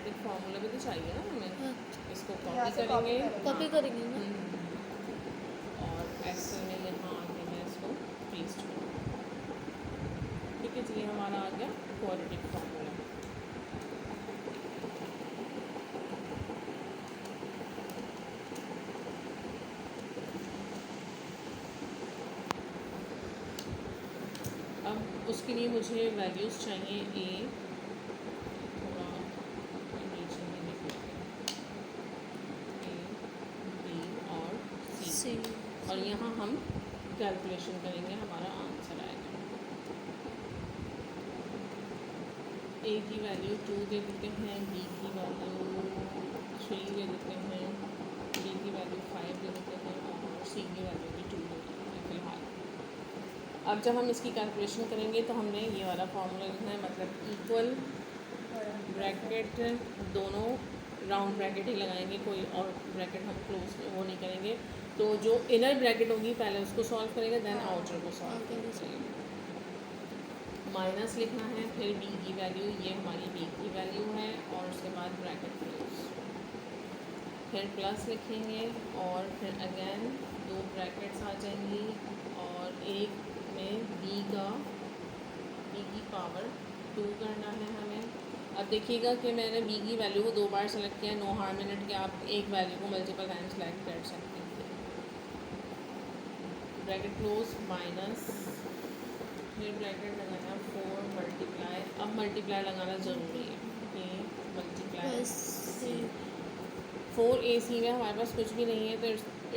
Quadratic formula भी तो चाहिए ना हमें। हाँ। इसको यहाँ कॉपी से copy करेंगे। करेंगे। कॉपी करेंगे ना। और एक्सेल में यहाँ आके मैं इसको पेस्ट करूँगा। ठीक है जी, ये हमारा आ गया क्वाड्रेटिक फार्मूला। अब उसके लिए मुझे वैल्यूज़ चाहिए ए, थोड़ा नीचे में लिख लेते हैं, ए, बी और सी। सी। और यहाँ हम कैलकुलेशन करेंगे, हमारा आंसर आएगा। ए की वैल्यू 2 दे देते हैं, बी की वैल्यू 3 दे देते हैं, डी की वैल्यू 5 दे देते हैं और सी की वैल्यू भी 2 दे देते हैं फ़िलहाल। अब जब हम इसकी कैलकुलेशन करेंगे तो हमने ये वाला फार्मूला लिखना है, मतलब इक्वल ब्रैकेट, दोनों राउंड ब्रैकेट ही लगाएंगे, कोई और ब्रैकेट हम क्लोज वो नहीं करेंगे। तो जो इनर ब्रैकेट होगी पहले उसको सॉल्व करेंगे, देन आउटर को सॉल्व करेंगे। माइनस लिखना है, फिर बी की वैल्यू, ये हमारी बी की वैल्यू है, और उसके बाद ब्रैकेट क्लोज, फिर प्लस लिखेंगे और फिर अगेन 2 ब्रैकेट्स आ जाएंगी, और एक में बी की पावर 2 करना है हमें। अब देखिएगा कि मैंने बी की वैल्यू को 2 बार सेलेक्ट किया, नो हार्म इन इट कि आप एक वैल्यू को मल्टीपल टाइम सेलेक्ट कर सकते हैं। ब्रैकेट क्लोज माइनस, फिर ब्रैकेट लगाना 4 मल्टीप्लाई, अब मल्टीप्लाई लगाना ज़रूरी है, ए मल्टीप्लाई सी। 4 ए सी में हमारे पास कुछ भी नहीं है, तो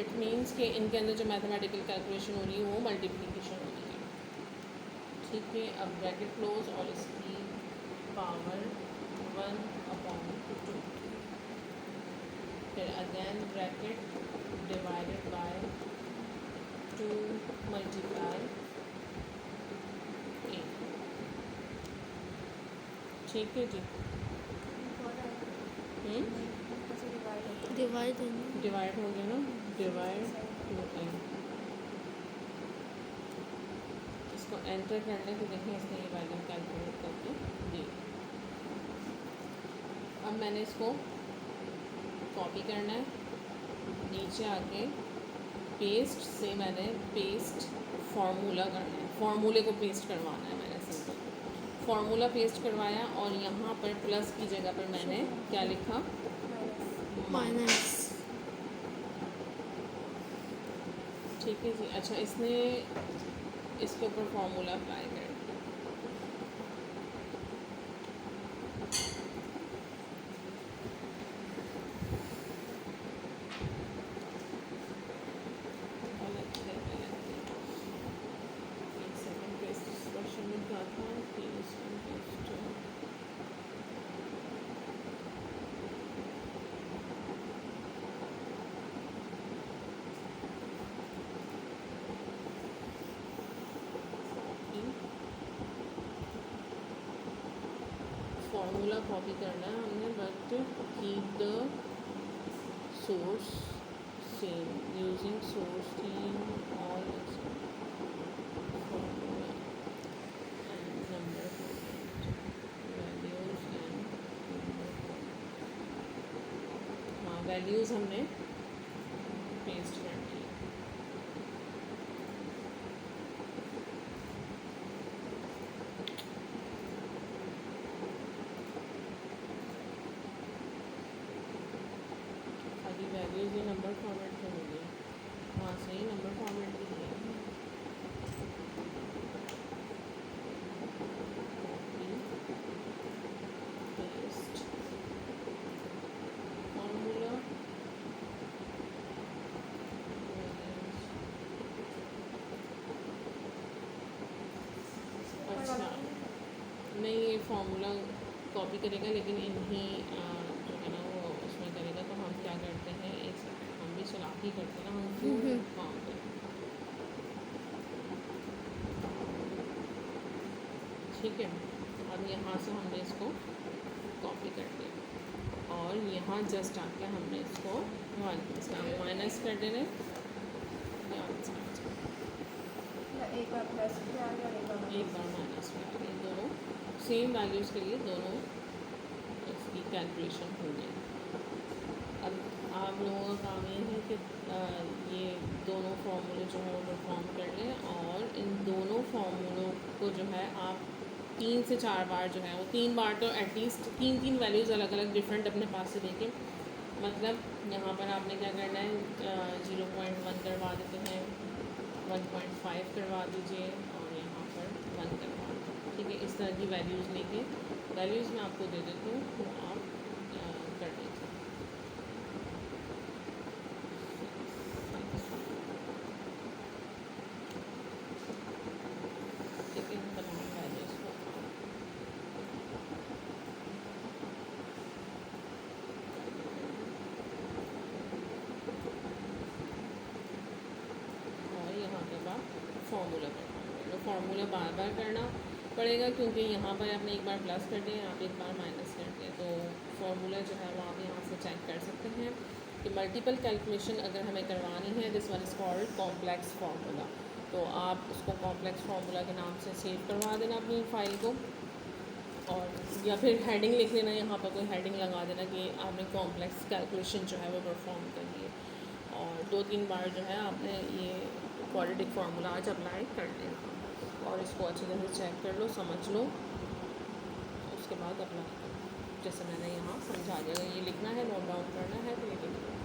इट मीन्स कि इनके अंदर जो मैथमेटिकल कैलकुलेशन हो रही है वो मल्टीप्लिकेशन हो रही है। ठीक है, अब ब्रैकेट क्लोज और इसकी पावर 1/2, फिर again bracket divided by 2 multiply a. ठीक है जी। डिवाइड है ना। डिवाइड हो गया ना, डिवाइड 2 ए। इसको एंटर करने को देखें, इसने ये वैल्यू कैलकुलेट करके दी। अब मैंने इसको कॉपी करना है, नीचे आके पेस्ट से मैंने पेस्ट फार्मूला करना है, फार्मूले को पेस्ट करवाना है। मैंने सिंपल फार्मूला पेस्ट करवाया, और यहाँ पर प्लस की जगह पर मैंने क्या लिखा, माइनस। ठीक है जी। अच्छा, इसने इसके ऊपर फार्मूला अप्लाई कर दिया। एक सेकंड, पेस्ट क्वेश्चन में क्या था, पेस्ट फार्मूला कॉपी करना है हमने, but keep the source same using source theme all formula and number values and हाँ, वैल्यूज़ हमने पेस्ट करनी है। वैल्यूज़ ये नंबर फॉर्मेट में हो गया, हाँ सही, नंबर फॉर्मेट में दिया है। कॉपी पेस्ट फार्मूला, अच्छा नहीं, ये फार्मूला कॉपी करेगा लेकिन इन्हीं जो है ना वो उसमें करेगा। तो हम क्या करते हैं, एक सेकंड, हम भी चालाकी करते हैं ना, हम क्यों काम करें। ठीक है, अब यहाँ से हमने इसको कॉपी कर दिया, और यहाँ जस्ट आके हमने इसको माइनस कर देना। एक बार प्लस पे आ गया, एक बार एक बार माइनस में आ गई, दोनों सेम वैल्यूज़ के लिए दोनों इसकी कैलकुलेशन होंगे। अब आप लोगों का काम ये है कि ये दोनों फार्मूले जो है वो परफॉर्म कर लें और इन दोनों फार्मूलों को जो है आप 3 से 4 बार जो है वो 3 बार तो एटलीस्ट 3 वैल्यूज़ अलग अलग डिफरेंट अपने पास से देखें। मतलब यहाँ पर आपने क्या करना है 0.1 करवा देते हैं, 1.5 करवा दीजिए और यहाँ पर 1 करवा दीजिए। ठीक है, इस तरह की वैल्यूज़ लेके वैल्यूज़ मैं आपको दे देती हूँ तो आप कर लीजिए। ठीक है, तमाम वैल्यूज़ को और यहाँ के बाद फार्मूला करना पड़ेगा। फार्मूला बार बार करना पड़ेगा क्योंकि यहाँ पर आपने एक बार प्लस कर दिया, आप एक बार माइनस कर दिया, तो फार्मूला जो है वो आप यहाँ से चेक कर सकते हैं कि मल्टीपल कैलकुलेशन अगर हमें करवानी है, this one is called complex formula. तो आप उसको कॉम्प्लेक्स फार्मूला के नाम से सेव करवा देना अपनी फ़ाइल को, और या फिर हेडिंग लिख लेना, यहाँ पर कोई हेडिंग लगा देना कि आपने कॉम्प्लेक्स कैलकुलेशन जो है वो परफॉर्म कर लिए, और 2-3 बार जो है आपने ये क्वाड्रेटिक फार्मूला आज अप्लाई कर लेना और इसको अच्छी तरह से चेक कर लो, समझ लो, उसके बाद अप्लाई करो। जैसे मैंने यहाँ समझा दिया, अगर ये लिखना है, नोट डाउन करना है तो ये लिख लो।